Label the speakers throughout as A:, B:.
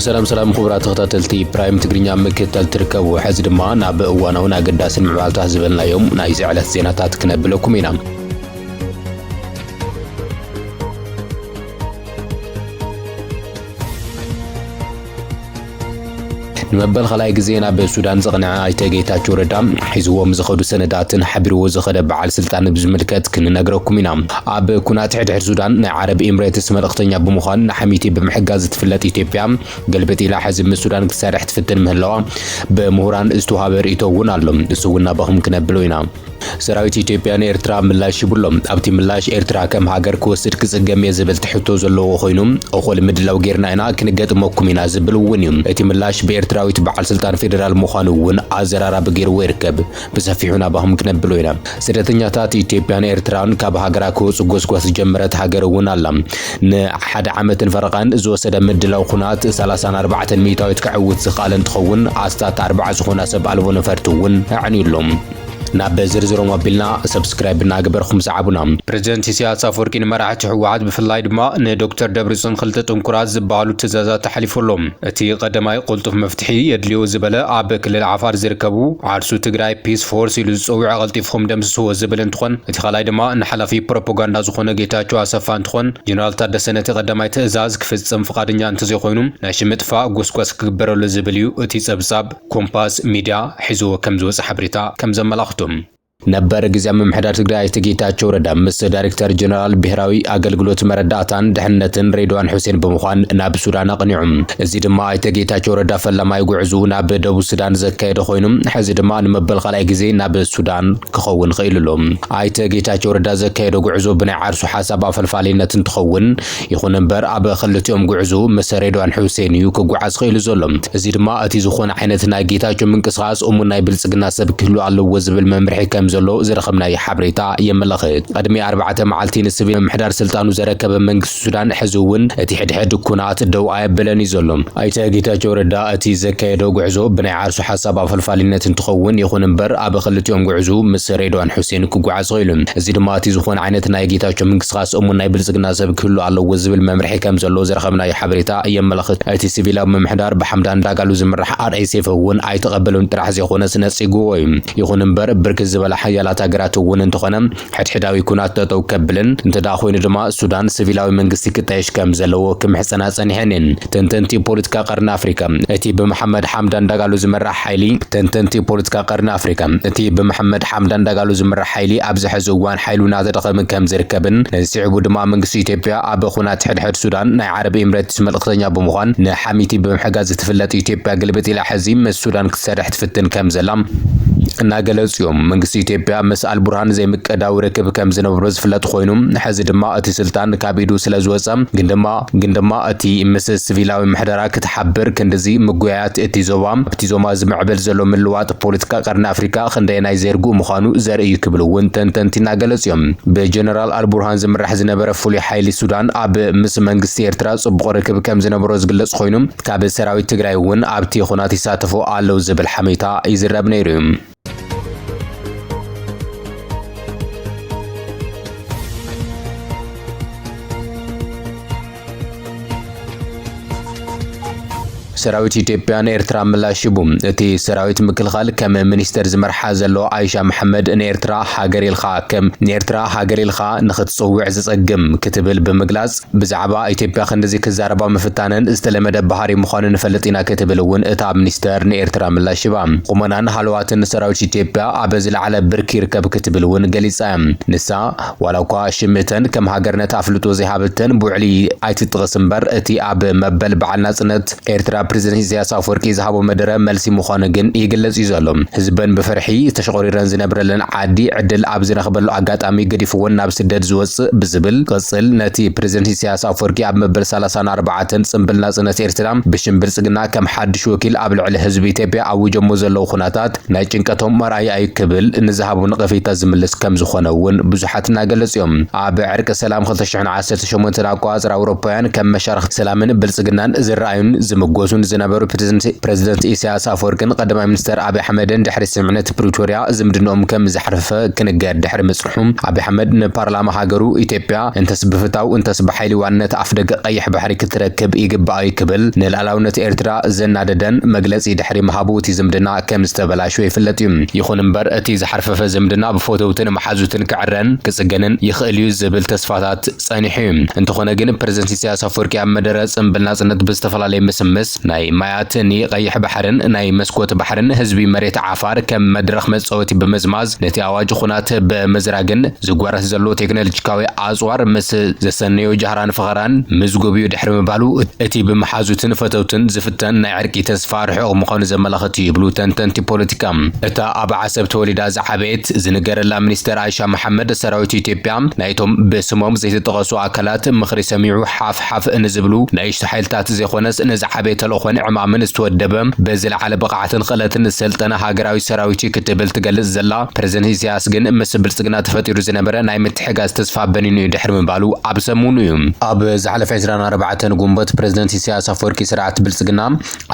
A: سلام خبرات تختلتي برايم تقرينيا مكتل تركبو حزد ما ناب وانا هنا قداس المعالطة زبلنا يوم نايزي على الزيناتات كنبلوكم هنا نمبل خلاي جزينا بالسودان زغنا ايتاجيتاچو ردا حيزوهم زخدو سنداتن حبرو زخد بعل سلطان بزملكت كن نغركم هنا اب كونات حد السودان عرب امارات ملختنيا بمخان نحميتي بمحجاز تفلت ايثيوبيا قلبت الى حزب السودان كسارح تفتن مهلوا بمهران استوهابر يتون علم سونا بهم كنبلوينا سراويت ኢትዮጵያን ኤርትራ ምላሽ ይብሎም ኣብቲ ምላሽ ኤርትራ ከም ሃገር ክወስድ ክጽገም የዝብል ትሕቶ ዘለዎ ኮይኑም እኹል ምድላው ጌርና ኢና ክንገጥመኩም ኢና ዝብል እውን እዩ እቲ ምላሽ በኤርትራዊት በዓል ስልጣን ፌደራል ምዃኑ እውን ኣዘራራቢ ጌርዎ ይርከብ ብሰፊሑና ባሁም ክነብሎ ኢና ስደተኛታት ኢትዮጵያን ኤርትራን ካብ ሃገራ ክወጽኡ ጎስጓስ ጀመረት ሃገር እውን ኣላ ንሓደ ዓመትን ፈረቓን ዝወሰደ ምድላው ኩናት 34 ሚሊታዊት ክዕውት ዝኻል እንትኸውን ኣስታት 40 ዝኾና ሰብ ኣልቦ ነፈርቲ እውን ኣዕኒሎም ناب زرزرو موبيلنا سبسكرايب ناغبركم زعبنا بريزيدنت سياسة فوركين مراحة حواد بفلايد ما دكتور دبرسون خلطة انكراز زبالو تزازات تحليفولهم اتي قدماي قلتو مفتحي يدليو زبالة عاب كل العفار زركبو عرسو تقراي بيس فورس يلزقوي عغلطيفهم دمسسو زبال انتخون اتي خلايد ما نحلا في بروباغاندا زخونا جيتاچو اسفا انتخون جنرال تادسنة قدماي تأزاز كفزم فقادنيا انتزي خوينوم ناشي مدفع قوسكواس كبرو لزباليو اتي سبساب كومباس ميديا حزو كمزوز حبريتا كمزملاختو نبر جزام محدار تقرأي تجيتاچو ردا مس دايركتور جنرال بهراوي أقلقلوت مرداتان دحنتن ريدوان حسين بمخان ناب سودان قنيعم زيد ما تجيتاچو ردا فلما يقعزو ناب دبو سودان زكايد خوينم حزيد ما نمبل خلاي جزي ناب السودان كخون خيللهم اي تجيتاچو ردا زكايد قعزو بني عرسو حساب فلفالينتن تخون يخون نبر اب خلتيهم قعزو مس ريدوان حسين يو كقعز خيل زلم زيد ما اتي زخون عينتنا جيتاچو منقصاص امنا يبلصقنا سب كلو على وزب الممرحي كم زلو زرخمنا يحبريتا يملخت قدمي 4 معالتين السبيل محدار سلطانو زركب منግስት ሱዳን ሕዙውን እቲ ሕድሕድ ኩናት ደው ኣይብለን ይዘሎም ኣይተ ጌታቸው ረዳ እቲ ዘካየዶ ጉዕዞ ብናይ ዓርሱ ሓሳብ ኣፈልፋሊነት እንትኸውን ይኹን እምበር ኣብ ክልቲኦም ጉዕዞ ምስ ሬድዋን ሁሴን ክጓዓዝ ኸይሉን እዚ ድማ እቲ ዝኾነ ዓይነት ናይ ጌታቸው መንግስት ኻስ ናይ ብልጽግና ሰብ ክህሉ ኣለዎ ዝብል መምርሒ ከም ዘሎ ዘረኸብና ይሕብረታ የመለኽት እቲ ሲቪላዊ መምሕዳር ብሓምዳን ዳጋሉ ዝምራሕ ኣርአይ ሰይፈውን ኣይተቐበሉን ጥራሕ ዘይኾነ ስነጽጉ ይኹን እምበር ብርክ ዝበለ ያላታ ሀገራት እውን እንተኾነ ሕድሕዳዊ ኩናት ተጠው ከብልን እንተዳ ኮይኑ ድማ ሱዳን ሲቪላዊ መንግስት ክጣይሽ ከም ዘለዎ ክምሕፀና ጸኒሐንን ተንተንቲ ፖለቲካ ቀርና አፍሪካ እቲ በመሐመድ ሐምዳን ዳጋሉ ዝመራሕ ኃይሊ ተንተንቲ ፖለቲካ ቀርና አፍሪካ እቲ በመሐመድ ሐምዳን ዳጋሉ ዝመራሕ ኃይሊ ኣብዚ ሕዝዋን ኃይሉና ተደኸም ከም ዝርከብን ነሲዕቡ ድማ መንግስት ኢትዮጵያ ኣብ ኩናት ሕድሕድ ሱዳን ናይ ዓረብ ኤምሬትስ መልእክተኛ ብምዃን ንሓሚቲ ብምሕጋዝ ትፍለጥ ኢትዮጵያ ግልብጥ ኢላ ሕዚ ምስ ሱዳን ክሰርሕ ትፍትን ከም ዘላም እናገለጽዮም መንግስት ኢትዮጵያ መስአል ቡርሃን ዘይምቀዳው ርክብ ከም ዝነብሩ ዝፍለጥ ኮይኑም ሕዚ ድማ እቲ ስልጣን ካቢዱ ስለዝወጸም ግን ድማ እቲ ምስ ሲቪላዊ ምሕደራ ክትሓብር ክንደዚ ምጉያት እቲ ዞባ ዝምዕብል ዘሎ ምልዋጥ ፖለቲካ ቀርና አፍሪካ ክንደይ ናይ ዘርጉ ምዃኑ ዘርኢ ክብሉውን ተንተንቲና ገለጽዮም በጀነራል አልቡርሃን ዝምራሕ ዝነበረ ፍሉይ ኃይሊ ሱዳን ኣብ ምስ መንግስት ኤርትራ ጽቡቕ ርክብ ከም ዝነብሩ ዝግለጽ ኮይኑም ካብ ሰራዊት ትግራይ እውን ኣብቲ ኩናት ይሳተፉ ኣለው ዝብል ሓሜታ ይዝረብ ነይሩ سراويت ኢትዮጵያን ኤርትራ ምላሽ ይቡ እቲ ሰራዊት ምክልኻል ከም ሚኒስተር ዝመርሓ ዘሎ አይሻ መሐመድ ኤርትራ ሃገር ኢልኻ ንኽትጽውዕ ዝጸግም ክትብል ብምግላጽ ብዛዕባ ኢትዮጵያ ክንደዚ ክዛረባ መፍታነን ዝተለመደ ባህሪ ምዃኑ ንፈልጥና ክትብልውን እታ ሚኒስተር ኤርትራ ምላሽ ይባ ቁመናን ሃልዋትን ሰራዊት ኢትዮጵያ ኣብ ዝለዓለ ብርኪ ይርከብ ክትብልውን ገሊጻ ንሳ ዋላኳ ሽምተን ከም ሃገርነት ኣፍልጦ ዘይሃብተን ቡዕሊ ኣይትጥቕስ እምበር እቲ ኣብ መበል በዓል ናጽነት ኤርትራ بريزيدنت سياسة فوركي زهابو مدرة ملسي مخانقن يقلز يزالهم هزبان بفرحي تشغوريران زنبرلن عادي عدل عبزنا خبرلو عقات عمي قديفوون ناب سدد زوز بزبل قصل نتي بريزيدنت سياسة فوركي عب مبل 34 سنبل ناسنا سيرترام بشنبل سقنا كم حد شوكيل قبل على حزبي تبع او جمو زلو خناتات نايجنكتهم مراي اي كبل ان زهابو نقفي تزملس كم زخونون بزحاتنا قلز يوم عب عرق سلام 2010 شمون تلاقواز اوروبيان كم مشارخ سلامن بلسقنان زرايون زمقوزون እውን ዝነበሩ ፕሬዝደንት ኢሳያስ አፈወርቂን ቀዳማይ ሚኒስተር አብይ አሕመድን ድሕሪ ስምምነት ፕሪቶሪያ ዝምድንኦም ከም ዝሓርፈ ክንገር ድሕሪ መጽሑም አብይ አሕመድ ንፓርላማ ሃገሩ ኢትዮጵያ እንተስ ብፍታው እንተስ ብሓይሊ ዋነት ኣፍደገ ቀይሕ ባሕሪ ክትረክብ ይግባእ ክብል ንላዕላውነት ኤርትራ ዘናደደን መግለጺ ድሕሪ መሃቡ እቲ ዝምድና ከም ዝተበላሸወ ይፍለጥ እዩ። ይኹን እምበር እቲ ዝሓርፈፈ ዝምድና ብፎቶውትን መሓዙትን ክዕረን ክጽገንን ይኽእል እዩ ዝብል ተስፋታት ጸኒሑ እዩ። እንተኾነ ግን ፕሬዝደንት ኢሳያስ አፈወርቂ ኣብ መደረ ጽምብል ናጽነት ብዝተፈላለየ ምስምስ ናይ ማያት ቀይሕ ባሕርን ናይ መስኮት ባሕርን ህዝቢ መሬት ዓፋር ከም መድረኽ መጻወቲ በመዝማዝ ነቲ ኣዋጅ ኩናት በመዝራግን ዝጓረስ ዘሎ ቴክኖሎጂካዊ ኣጽዋር ምስ ዘሰነዩ ጃህራን ፍኸራን ምዝጎብዩ ድሕሪ ምባሉ እቲ ብመሓዙትን ፈተውትን ዝፍተን ናይ ዕርቂ ተስፋ ርሑቕ ምዃኑ ዘመላኽት ይብሉ ተንተንቲ ፖለቲካ። እታ ኣብ ዓሰብ ተወሊዳ ዝዓበየት ዝንገረላ ሚኒስተር አይሻ መሐመድ ሰራዊት ኢትዮጵያ ናይቶም ብስሞም ዘይተጠቐሱ ኣካላት ምኽሪ ሰሚዑ ሓፍ እንዝብሉ ናይሽቱ ሓይልታት ዘይኾነስ ንዝዓበየ ተልእኾን ዕማምን ዝተወደበ በዝለዓለ ብቕዓትን ክእለትን ዝሰልጠነ ሃገራዊ ሰራዊት ክትብል ትገልጽ ዘላ ፕሬዝደንት ኢሳያስ ግን ምስ ብልጽግና ተፈጢሩ ዝነበረ ናይ ምትሕጋዝ ተስፋ በኒኑ ድሕሪ ምባሉ ኣብ ሰሙኑ እዩ። ኣብ ዝሓለፈ 24 ጉንቦት ፕሬዝደንት ኢሳያስ አፈወርቂ ስርዓት ብልጽግና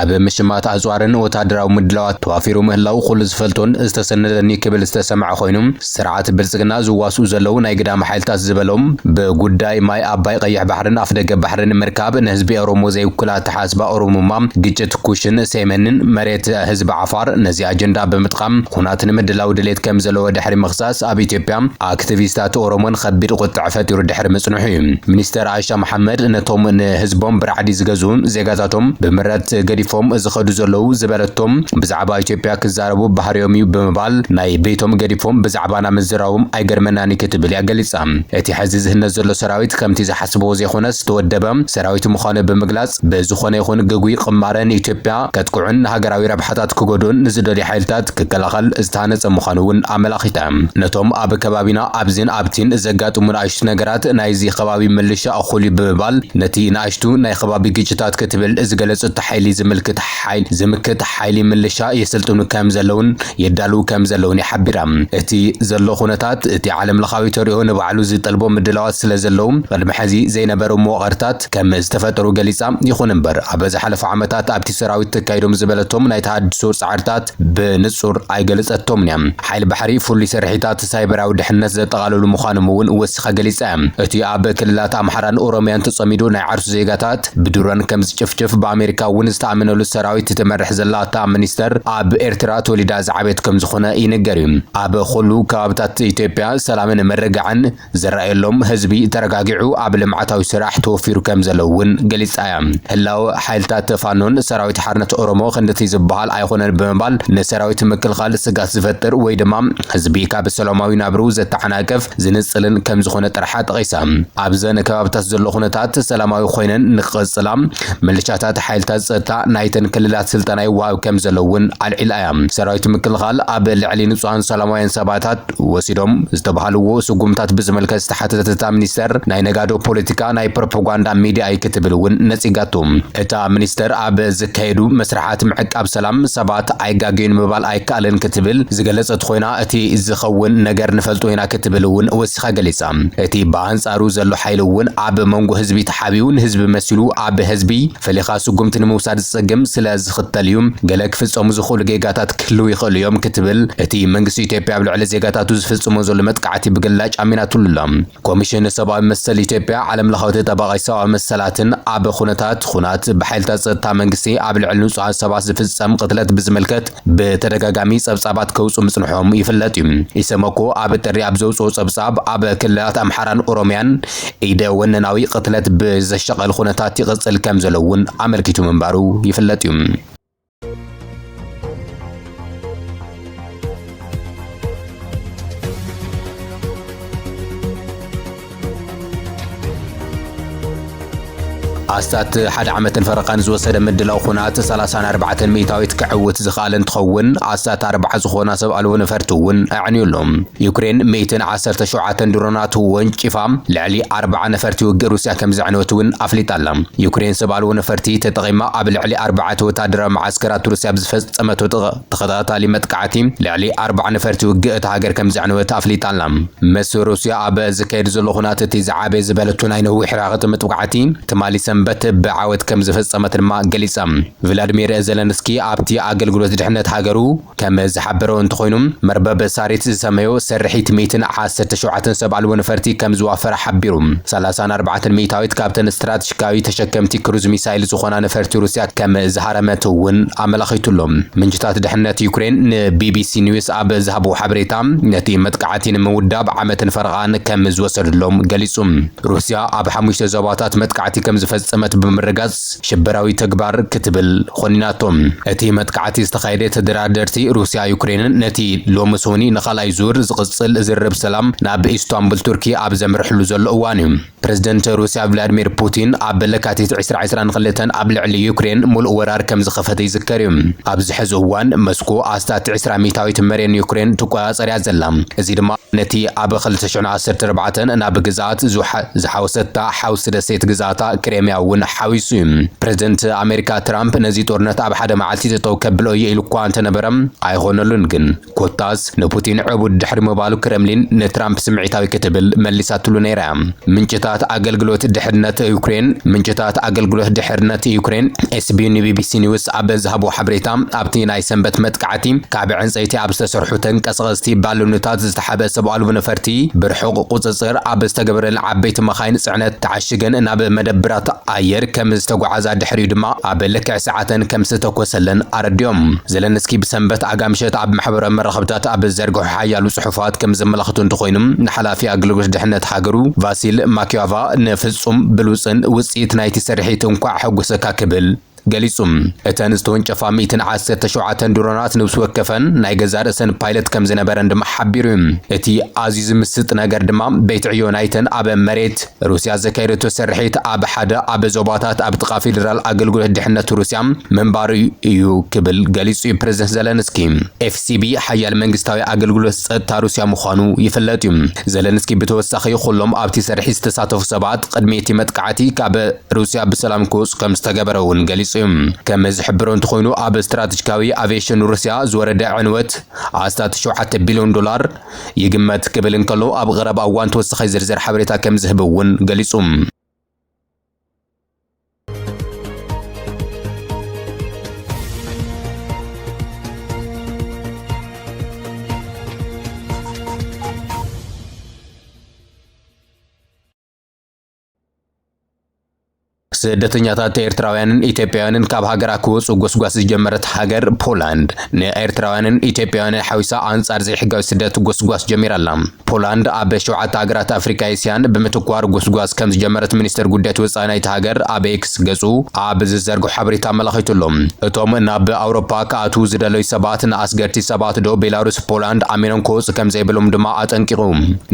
A: ኣብ ምሽማት ኣጽዋርን ወታደራዊ ምድላዋት ተዋፊሩ ምህላው ኩሉ ዝፈልጦን ዝተሰነደኒ ክብል ዝተሰምዐ ኮይኑ ስርዓት ብልጽግና ዝዋስኡ ዘለው ናይ ግዳም ሓይልታት ዝበሎም ብጉዳይ ማይ ኣባይ ቀይሕ ባሕርን ኣፍደገ ባሕርን ምርካብ ንህዝቢ ኦሮሞ ዘይውክላ ተሓስባ ኦሮሞማ ግጭት ኩሽን ሰሜንን መሬት ህዝቢ ዓፋር ነዚ ኣጀንዳ ብምጥቃም ኩናት ንምድላው ድሌት ከም ዘለዎ ድሕሪ ምኽሳስ ኣብ ኢትዮጵያ ኣክቲቪስታት ኦሮሞን ከቢድ ቁጥዕ ፈጢሩ ድሕሪ ምጽንሑ እዩ። ሚኒስተር አይሻ መሐመድ ነቶም ንህዝቦም ብራዕዲ ዝገዙን ዜጋታቶም ብምረት ገዲፎም ዝኸዱ ዘለው ዝበለቶም ብዛዕባ ኢትዮጵያ ክዛረቡ ባህርዮም እዩ ብምባል ናይ ቤቶም ገዲፎም ብዛዕባና ምዝራቦም ኣይገርመናኒ ክትብል ያገሊጻ። እቲ ሕዚ ዝህነት ዘሎ ሰራዊት ከምቲ ዝሓስቦ ዘይኾነስ ተወደበ ሰራዊት ምዃኑ ብምግላጽ ብዝኾነ ይኹን ግጉይ ቅማረን ኢትዮጵያ ከጥቅዑን ሃገራዊ ረብሓታት ክጎዶን ንዝደልዩ ሓይልታት ክከላኸል ዝተሃነጸ ምዃኑ እውን ኣመላኺታ። ነቶም ኣብ ከባቢና ኣብዝን ኣብቲን ዘጋጥሙ ንኣሽቱ ነገራት ናይዚ ከባቢ ምልሻ ኣኹሉ ብምባል ነቲ ንኣሽቱ ናይ ከባቢ ግጭታት ክትብል ዝገለጸት ሓይሊ ዝምክት ሓይሊ ምልሻ የሰልጥኑ ከም ዘለውን የዳልው ከም ዘለውን ይሓቢራ። እቲ ዘሎ ኩነታት እቲ ዓለም ለኻዊ ተሪኦ ንባዕሉ ዝጠልቦ ምድላዋት ስለ ዘለው ቅድሚ ሕዚ ዘይነበሩ መዋቕርታት ከም ዝተፈጠሩ ገሊጻ። ይኹን እምበር ኣብ ዝሓለፈ ዓመታት ኣብቲ ሰራዊት ተካይዶም ዝበለቶም ናይ ተሃድሶ ጻዕርታት ብንጹር ኣይገለጸቶም እያ። ሓይሊ ባሕሪ ፍሉይ ስርሒታት ሳይበራዊ ድሕነት ዘጠቓለሉ ምዃኖም እውን ወሲኻ ገሊጻ። እቲ ኣብ ክልላት ኣምሓራን ኦሮምያን ተጸሚዱ ናይ ዓርሱ ዜጋታት ብድሮን ከም ዝጭፍጭፍ ብኣሜሪካ እውን ዝተኣመነሉ ሰራዊት ትመርሕ ዘላ እታ ሚኒስተር ኣብ ኤርትራ ተወሊዳ ዝዓበየት ከም ዝኾነ ይንገር እዩ። ኣብ ኩሉ ከባብታት ኢትዮጵያ ሰላምን መረጋዕን ዝረኣየሎም ህዝቢ ተረጋጊዑ ኣብ ልምዓታዊ ስራሕ ተወፊሩ ከም ዘለዎ እውን ገሊጻ እያ። ህላው ሓይልታት ፋኖን ሰራዊት ሓርነት ኦሮሞ ክንደቲ ዝበሃል ኣይኾነን ብምባል ንሰራዊት ምክልኻል ስጋት ዝፈጥር ወይ ድማ ህዝቢ ካብ ሰላማዊ ናብሩ ዘተዓናቅፍ ዝንጽልን ከም ዝኾነ ጥርሓ ጠቒሳ። ኣብዘን ከባብታት ዘሎ ኩነታት ሰላማዊ ኮይነን ንኽቕጽላ ምልሻታት ሓይልታት ጸጥታ ናይተን ክልላት ስልጠና ይወሃብ ከም ዘለዎ እውን ኣልዒላ እያ። ሰራዊት ምክልኻል ኣብ ልዕሊ ንጹሃን ሰላማውያን ሰባታት ወሲዶም ዝተባሃልዎ ስጉምታት ብዝመልከት ዝተሓተተታ ሚኒስተር ናይ ነጋዶ ፖለቲካ ናይ ፕሮፓጋንዳ ሚድያ ክትብል እውን ነጺጋቱ። እታ ሚኒስተር ኣብ ዝካየዱ መስራሓት ምዕቃብ ሰላም ሰባት ኣይጋገዩን ምባል ኣይከኣልን ክትብል ዝገለጸት ኮይና እቲ ዝኸውን ነገር ንፈልጦ ኢና ክትብል እውን ወሲኻ ገሊጻ። እቲ ብኣንጻሩ ዘሎ ሓይሊ እውን ኣብ መንጎ ህዝቢ ተሓቢኡ ንህዝቢ መሲሉ ኣብ ህዝቢ ፈሊኻ ስጉምቲ ንምውሳድ ዝጸግም ስለ ዝኽተል እዩ ገለ ክፍጸሙ ዝኽእሉ ጌጋታት ክህልው ይኽእሉ እዮም ክትብል እቲ መንግስቲ ኢትዮጵያ ኣብ ልዕሊ ዜጋታቱ ዝፍጽሞ ዘሎ መጥቃዕቲ ብግላጭ ኣሚናቱሉላ። ኮሚሽን ሰብኣዊ መሰል ኢትዮጵያ ዓለም ለኻዊ ተጠባቓይ ሰብኣዊ መሰላትን ኣብ ኩናት ብሓይልታት ጸጥታ መንግስቲ ኣብ ልዕሊ ንጹሃን ሰባት ዝፍጸም ቅትለት ብዝመልከት ብተደጋጋሚ ጸብጻባት ከውጹ ምጽንሖም ይፍለጥ እዩ። ኢሰመኮ ኣብ ጥሪ ኣብ ዘውጽኦ ጸብጻብ ኣብ ክልላት ኣምሓራን ኦሮምያን ኢደ ወነናዊ ቅትለት ብዘሸቐል ኩነታት ይቕጽል ከም ዘሎ እውን ኣመልኪቱ ምንባሩ ይፍለጥ እዩ። ኣስታት ሓደ ዓመትን ፈረቓን ዝወሰደ ምድላው ኩናት 34 ሚእታዊት ክዕውት ዝኽኣል እንትኸውን ኣስታት 40 ዝኾና ሰብ ኣልቦ ነፈርቲ እውን ኣዕንዩሎም። ዩክሬን 117 ድሮናት ወንጪፋ ልዕሊ 40 ነፈርቲ ውግእ ሩስያ ከም ዘዕነወት እውን ኣፍሊጣላ። ዩክሬን ሰብ ኣልቦ ነፈርቲ ተጠቒማ ኣብ ልዕሊ 4 ወታደራዊ ማዓስከራት ሩስያ ብዝፈጸመቶ ተኸታታሊ መጥቃዕቲ ልዕሊ 40 ነፈርቲ ውግእ እታ ሃገር ከም ዘዕነወት ኣፍሊጣላ። ምስ ሩስያ ኣብ ዝካየድ ዘሎ ኩናት እቲ ዝዓበየ ዝበለቱ ናይ ነዊሕ ርሕቀት መጥቃዕቲ ትማሊ ሰንበት بعوت كم زفصمت ما ገሊጻ ቭላድሚር ዘለንስኪ ኣብቲ ኣገልግሎት ድሕነት ሃገሩ ከም ዝሓበረው እንትኾይኑ መርበብ ሳሪት ዝሰመዮ ሰርሒት 117 ሰብኣልዎ ነፈርቲ ከም ዝዋፈረ ሓቢሩ 34 ሚታዊት ካብተን ስትራቴጂካዊ ተሸከምቲ ክሩዝ ሚሳይል ዝኾና ነፈርቲ ሩስያ ከም ዝሃረመት እውን ኣመላኺቱሎም ምንጭታት ድሕነት ዩክሬን ንቢቢሲ ኒውስ ኣብ ዝሃቡ ሓበሬታ ነቲ መጥቃዕቲ ንምውዳብ ዓመትን ፈርቓን ከም ዝወሰድሎም ገሊጹ ሩስያ ኣብ 5 ዞባታት መጥቃዕቲ ከም ዝፈጸመት ብምርጋጽ ሽበራዊ ተግባር ክትብል ኾኒናቶም እቲ መጥቃዕቲ ዝተኻየደ ተደራደርቲ ሩስያ ዩክሬንን ነቲ ሎምሶኒ ንኻልኣይ ዙር ዝቕጽል ዝርብ ሰላም ናብ ኢስታንቡል ቱርኪ ኣብ ዘምርሕሉ ዘሎ እዋን እዩ ፕሬዝደንት ሩስያ ቭላድሚር ፑቲን ኣብ ለካቲት 2022 ኣብ ልዕሊ ዩክሬን ሙሉእ ወራር ከም ዝኸፈተ ይዝከር እዩ ኣብዚ ሕዚ እዋን ሞስኮ ኣስታት 20 ሚታዊት መሬት ዩክሬን ትቆጻጸር እያ ዘላ እዚ ድማ ነቲ ኣብ 2014 ናብ ግዛት ዝሓወሰታ ሓውስ ደሴት ግዛታ ክሬምያ እውን ሓዊሱ ፕሬዝደንት ኣሜሪካ ትራምፕ ነዚ ጦርነት ኣብ ሓደ መዓልቲ ተጠው ከብሎ ኢሉ እኳ እንተነበረ ኣይኾነሉን ግን ኮታስ ንፑቲን ዕቡድ ድሕሪ ምባሉ ክሬምሊን ንትራምፕ ስምዒታዊ ክትብል መሊሳትሉ ነይራ ምንጭታት ኣገልግሎት ድሕነት ዩክሬን ኤስቢ ቢቢሲ ኒውስ ኣብ ዝሃቡ ሓበሬታ ኣብቲ ናይ ሰንበት መጥቃዕቲ ካብ ዕንፀይቲ ኣብ ዝተሰርሑ ተንቀሳቐስቲ ባሎናት ዝተሓበ ሰብኣልዎ ነፈርቲ ብርሑቕ ቁፅፅር ኣብ ዝተገበረን ዓበይቲ መኻይን ጽዕነት ተዓሽገን ናብ መደብራት ኣየር ከም ዝተጓዓዛ ድሕሪኡ ድማ ኣብ ልክዕ ሰዓተን ከም ዝተኮሰለን ኣረድዮም ዘለንስኪ ብሰንበት ኣጋምሸት ኣብ ማሕበራዊ መራኸብታት ኣብ ዘርግሑ ሓያሉ ጽሑፋት ከም ዘመላኽቱ እንትኾይኑ ንሓላፊ ኣገልግሎት ድሕነት ሃገሩ ቫሲል ማኪያቫ ንፍጹም ብሉጽን ውጽኢት ናይቲ ሰርሒት እንኳዕ ሕጉሰካ ክብል ገሊጹ እተን ዝተወንጨፋ 117 ድሮናት ንብስ ወከፈን ናይ ገዛ ርእሰን ፓይለት ከም ዝነበረን ድማ ሓቢሩ እቲ ኣዝዩ ዝምስጥ ነገር ድማ ቤት ዕዮ ናይተን ኣብ መሬት ሩስያ ዘካየደቶ ሰርሒት ኣብ ሓደ ኣብ ዞባታት ኣብ ጥቓ ፌደራል ኣገልግሎት ድሕነት ሩስያ መንባሩ እዩ ክብል ገሊጹ ፕሬዝደንት ዘለንስኪ ኤፍሲቢ ሓያል መንግስታዊ ኣገልግሎት ጸጥታ ሩስያ ምዃኑ ይፍለጥ እዩ ዘለንስኪ ብተወሳኺ ኩሎም ኣብቲ ሰርሒት ዝተሳተፉ ሰባት ቅድሚ እቲ መጥቃዕቲ ካብ ሩስያ ብሰላም ክወጹ ከም ዝተገበረ እውን ገሊጹ ከም ዝሕብሮ እንትኾይኑ ኣብ ስትራቴጂካዊ አቪዬሽን ሩስያ ዝወረደ ዕንወት ኣስታት $7 ቢልዮን ይግመት ክብል እንከሎ ኣብ ቀረባ እዋን ተወሳኺ ዝርዝር ሓበሬታ ከም ዝህብ እውን ገሊጹ ስደተኛታት ኤርትራውያንን ኢትዮጵያውያንን ካብ ሃገራ ክወጹ ጎስጓስ ዝጀመረት ሃገር ፖላንድ ንኤርትራውያንን ኢትዮጵያውያንን ሓዊሳ አንጻር ዘይሕጋዊ ስደት ጎስጓስ ጀሚራላ ፖላንድ ኣብ 7 ሃገራት ኣፍሪካ ኤስያን ብምትኳር ጎስጓስ ከም ዝጀመረት ሚኒስትር ጉዳያት ወጻኢ ናይቲ ሃገር ኣብ ኤክስ ገጹ ኣብ ዝዘርግሑ ሓበሬታ ኣመላኺቱሎም እቶም ናብ ኣውሮፓ ከኣትዉ ዝደለዩ ሰባት ንኣስገርቲ ሰባት ዶ ቤላሩስ ፖላንድ ኣሚኖም ክወጹ ከም ዘይብሎም ድማ ኣጠንቂቑ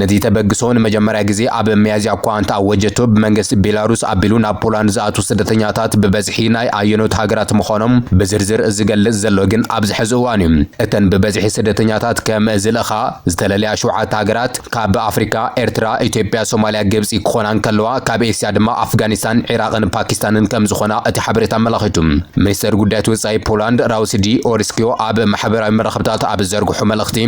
A: ነቲ ተበግሶ ንመጀመርያ ግዜ ኣብ ሚያዝያ እኳ እንተኣወጀቶ ብመንግስቲ ቤላሩስ ኣቢሉ ናብ ፖላንድ ዝኣቱ ስደተኛታት ብበዝሒ ናይ ኣየኖት ሃገራት ምዃኖም ብዝርዝር ዝገልጽ ዘሎ ግን ኣብ ዝሕዚ እዋን እዩ እተን ብበዝሒ ስደተኛታት ከም ዝለኻ ዝተለለያ 7 ሃገራት ካብ ኣፍሪካ ኤርትራ ኢትዮጵያ ሶማልያ ግብጺ ክኾና እንከለዋ ካብ ኤስያ ድማ ኣፍጋኒስታን ኢራቅን ፓኪስታንን ከም ዝኾና እቲ ሓበሬታ ኣመላኺቱ ሚኒስትር ጉዳያት ወጻኢ ፖላንድ ራውሲዲ ኦሪስኪዮ ኣብ ማሕበራዊ መራኸብታት ኣብ ዘርግሑ መልእኽቲ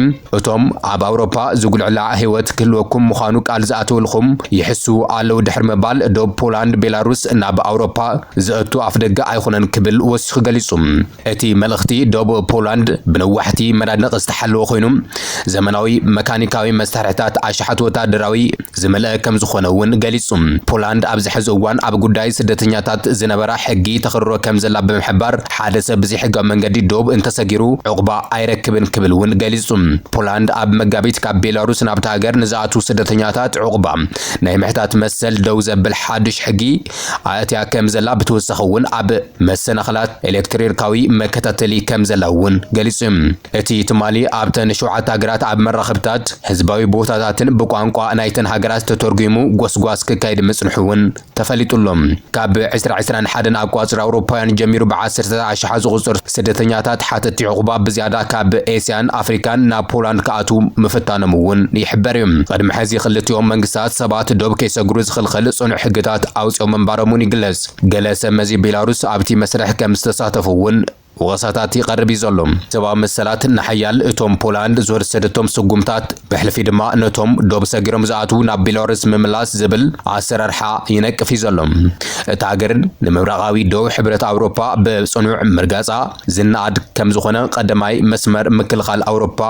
A: እቶም ኣብ ኣውሮፓ ዝጉልዕላዕ ህይወት ክህልወኩም ምዃኑ ቃል ዝኣተውልኩም ይሕሱ ኣለው ድሕሪ ምባል ዶብ ፖላንድ ቤላሩስ ናብ ኣውሮፓ ዝእቱ ኣፍ ደገ ኣይኾነን ክብል ወሲኹ ገሊጹ እቲ መልእኽቲ ደቡብ ፖላንድ ብነዋሕቲ መናድቕ ዝተሓለወ ኮይኑ ዘመናዊ መካኒካዊ መሳርሕታት ኣሽሓት ወታደራዊ ዝመልአ ከም ዝኾነ እውን ገሊጹ ፖላንድ ኣብ ዝሕዚ እዋን ኣብ ጉዳይ ስደተኛታት ዝነበራ ሕጊ ተኽርሮ ከም ዘላ ብምሕባር ሓደ ሰብ ብዘይሕጋዊ መንገዲ ዶብ እንተሰጊሩ ዕቁባ ኣይረክብን ክብል እውን ገሊጹ ፖላንድ ኣብ መጋቢት ካብ ቤላሩስ ናብቲ ሃገር ንዝኣትዉ ስደተኛታት ዕቁባ ናይ ምሕታት መሰል ደው ዘብል ሓዱሽ ሕጊ ኣትያ ከም ዘላ ብተወሳኺ እውን ኣብ መሰናኽላት ኤሌክትሪካዊ መከታተሊ ከም ዘላ እውን ገሊጹ እቲ ትማሊ ኣብተን 7 ሃገራት ኣብ መራኸብታት ህዝባዊ ቦታታትን ብቋንቋ ናይተን ሃገራት ተተርጉሙ ጎስጓስ ክካይድ ምጽንሑ እውን ተፈሊጡሎም ካብ 2021 ኣቋጽር ኣውሮፓውያን ጀሚሩ ብ10,000 ዝቑጽር ስደተኛታት ሓተቲ ዕቁባ ብዝያዳ ካብ ኤስያን ኣፍሪካን ናብ ፖላንድ ከኣትዉ ምፍታኖም እውን ይሕበር እዩ ቅድሚ ሕዚ ክልቲኦም መንግስታት ሰባት ዶብ ከይሰግሩ ዝኽልኽል ጽኑዕ ሕግታት ኣውፅኦም ምንባሮም ይግለጽ ገለ ሰብ መዚ ቤላሩስ ኣብቲ መስርሕ ከም ዝተሳተፉ እውን ወቀሳታት ይቀርብ ይዘሎም ሰብአዊ መሰላት ንሓያል እቶም ፖላንድ ዝወሰደቶም ስጉምታት ብሕልፊ ድማ ነቶም ዶብ ሰጊሮም ዝኣትዉ ናብ ቤላሩስ ምምላስ ዝብል ኣሰራርሓ ይነቅፍ ይዘሎም እቲ ሃገር ንምብራቃዊ ደቡብ ሕብረት ኣውሮፓ ብጽኑዕ ምርጋጻ ዝናኣድ ከም ዝኾነ ቀዳማይ መስመር ምክልኻል ኣውሮፓ